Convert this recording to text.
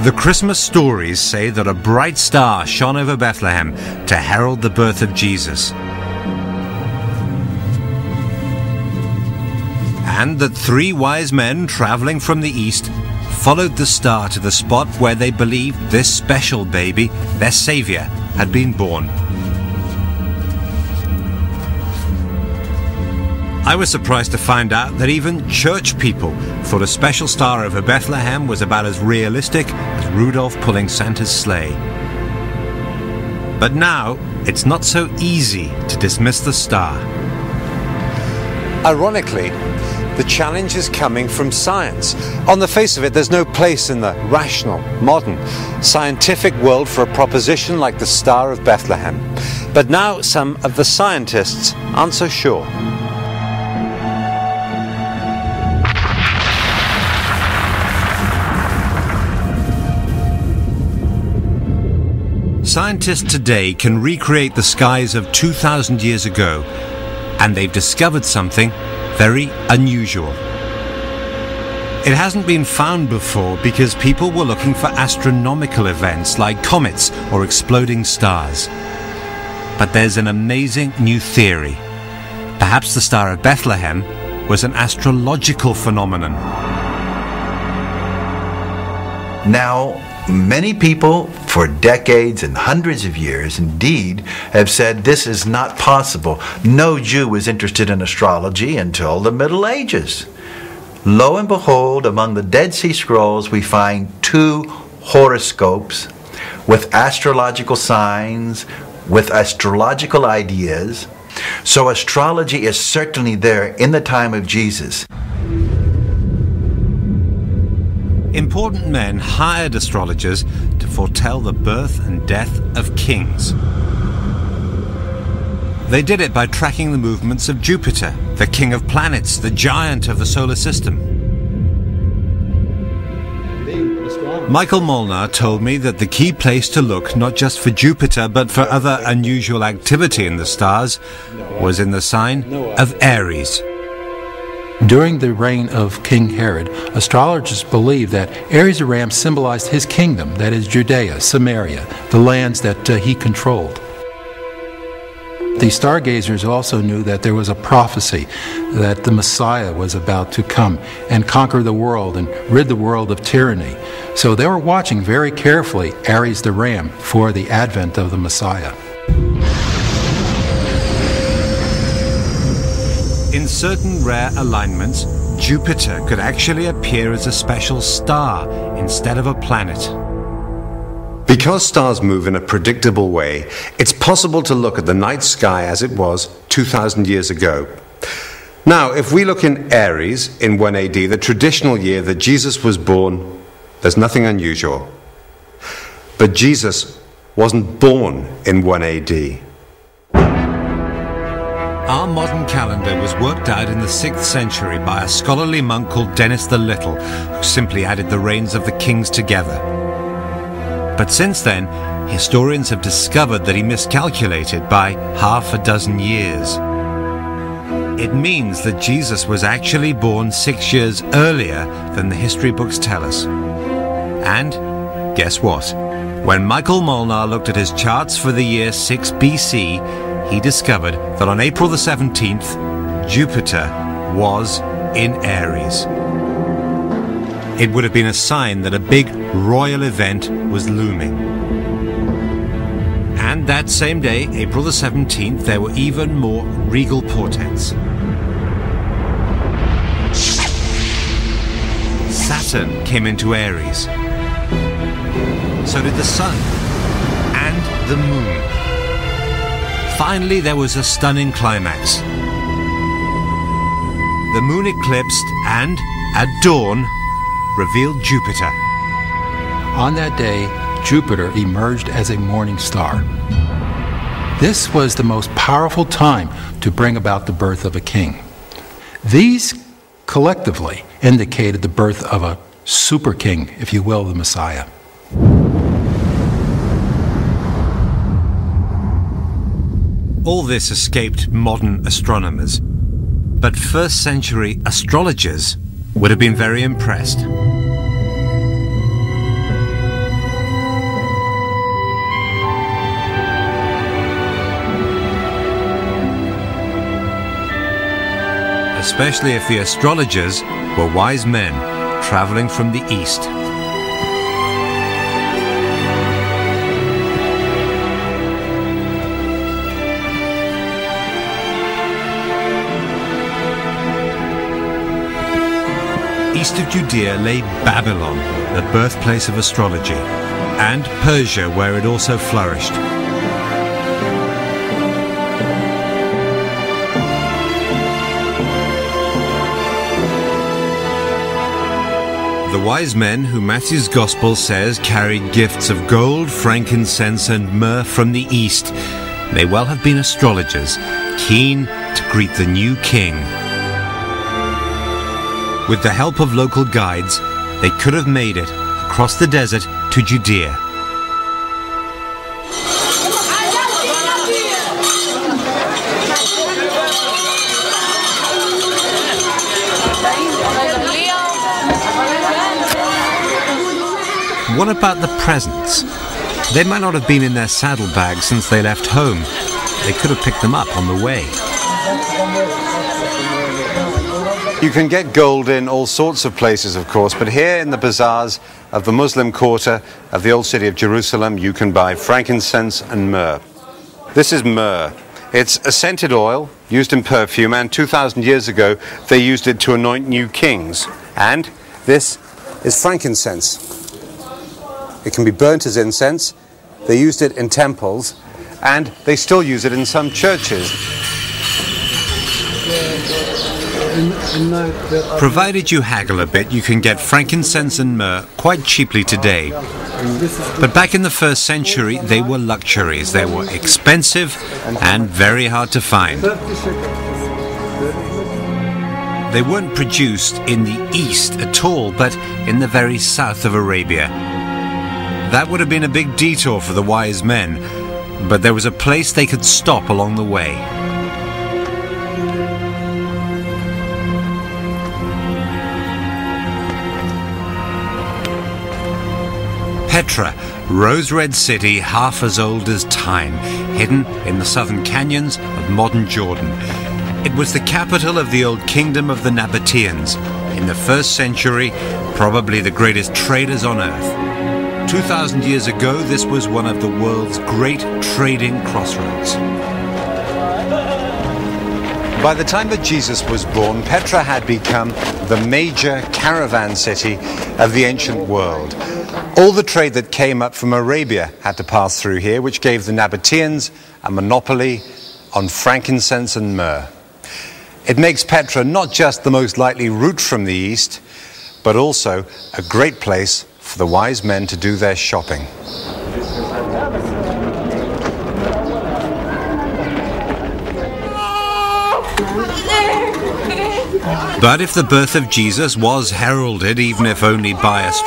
The Christmas stories say that a bright star shone over Bethlehem to herald the birth of Jesus, and that 3 wise men traveling from the east followed the star to the spot where they believed this special baby, their Savior, had been born. I was surprised to find out that even church people thought a special star over Bethlehem was about as realistic as Rudolph pulling Santa's sleigh. But now, it's not so easy to dismiss the star. Ironically, the challenge is coming from science. On the face of it, there's no place in the rational, modern, scientific world for a proposition like the Star of Bethlehem. But now some of the scientists aren't so sure. Scientists today can recreate the skies of 2,000 years ago, and they've discovered something very unusual. It hasn't been found before because people were looking for astronomical events like comets or exploding stars. But there's an amazing new theory. Perhaps the Star of Bethlehem was an astrological phenomenon. Now, many people for decades and hundreds of years indeed have said this is not possible. No Jew was interested in astrology until the Middle Ages. Lo and behold, among the Dead Sea Scrolls we find 2 horoscopes with astrological signs, with astrological ideas. So astrology is certainly there in the time of Jesus. Important men hired astrologers to foretell the birth and death of kings. They did it by tracking the movements of Jupiter, the king of planets, the giant of the solar system. Michael Molnar told me that the key place to look, not just for Jupiter but for other unusual activity in the stars, was in the sign of Aries. During the reign of King Herod, astrologers believed that Aries the ram symbolized his kingdom, that is Judea, Samaria, the lands that he controlled. The stargazers also knew that there was a prophecy that the Messiah was about to come and conquer the world and rid the world of tyranny. So they were watching very carefully Aries the ram for the advent of the Messiah. In certain rare alignments, Jupiter could actually appear as a special star instead of a planet. Because stars move in a predictable way, it's possible to look at the night sky as it was 2,000 years ago. Now, if we look in Aries in 1 AD, the traditional year that Jesus was born, there's nothing unusual. But Jesus wasn't born in 1 AD. Our modern calendar was worked out in the 6th century by a scholarly monk called Denis the Little, who simply added the reigns of the kings together. But since then, historians have discovered that he miscalculated by half a dozen years. It means that Jesus was actually born 6 years earlier than the history books tell us. And guess what? When Michael Molnar looked at his charts for the year 6 BC, he discovered that on April the 17th, Jupiter was in Aries. It would have been a sign that a big royal event was looming. And that same day, April the 17th, there were even more regal portents. Saturn came into Aries. So did the sun and the moon. Finally, there was a stunning climax. The moon eclipsed and, at dawn, revealed Jupiter. On that day, Jupiter emerged as a morning star. This was the most powerful time to bring about the birth of a king. These collectively indicated the birth of a super king, if you will, the Messiah. All this escaped modern astronomers, but first century astrologers would have been very impressed. Especially if the astrologers were wise men traveling from the east. East of Judea lay Babylon, the birthplace of astrology, and Persia, where it also flourished. The wise men who Matthew's Gospel says carried gifts of gold, frankincense and myrrh from the east may well have been astrologers, keen to greet the new king. With the help of local guides, they could have made it across the desert to Judea. What about the presents? They might not have been in their saddlebags since they left home. They could have picked them up on the way. You can get gold in all sorts of places, of course, but here in the bazaars of the Muslim quarter of the old city of Jerusalem, you can buy frankincense and myrrh. This is myrrh. It's a scented oil used in perfume, and 2,000 years ago they used it to anoint new kings. And this is frankincense. It can be burnt as incense. They used it in temples, and they still use it in some churches. Provided you haggle a bit, you can get frankincense and myrrh quite cheaply today. But back in the first century, they were luxuries. They were expensive and very hard to find. They weren't produced in the east at all, but in the very south of Arabia. That would have been a big detour for the wise men, but there was a place they could stop along the way. Petra, rose-red city half as old as time, hidden in the southern canyons of modern Jordan. It was the capital of the old kingdom of the Nabateans. In the first century, probably the greatest traders on earth. 2,000 years ago, this was one of the world's great trading crossroads. By the time that Jesus was born, Petra had become the major caravan city of the ancient world. All the trade that came up from Arabia had to pass through here, which gave the Nabateans a monopoly on frankincense and myrrh. It makes Petra not just the most likely route from the east, but also a great place for the wise men to do their shopping. But if the birth of Jesus was heralded, even if only by astrologers,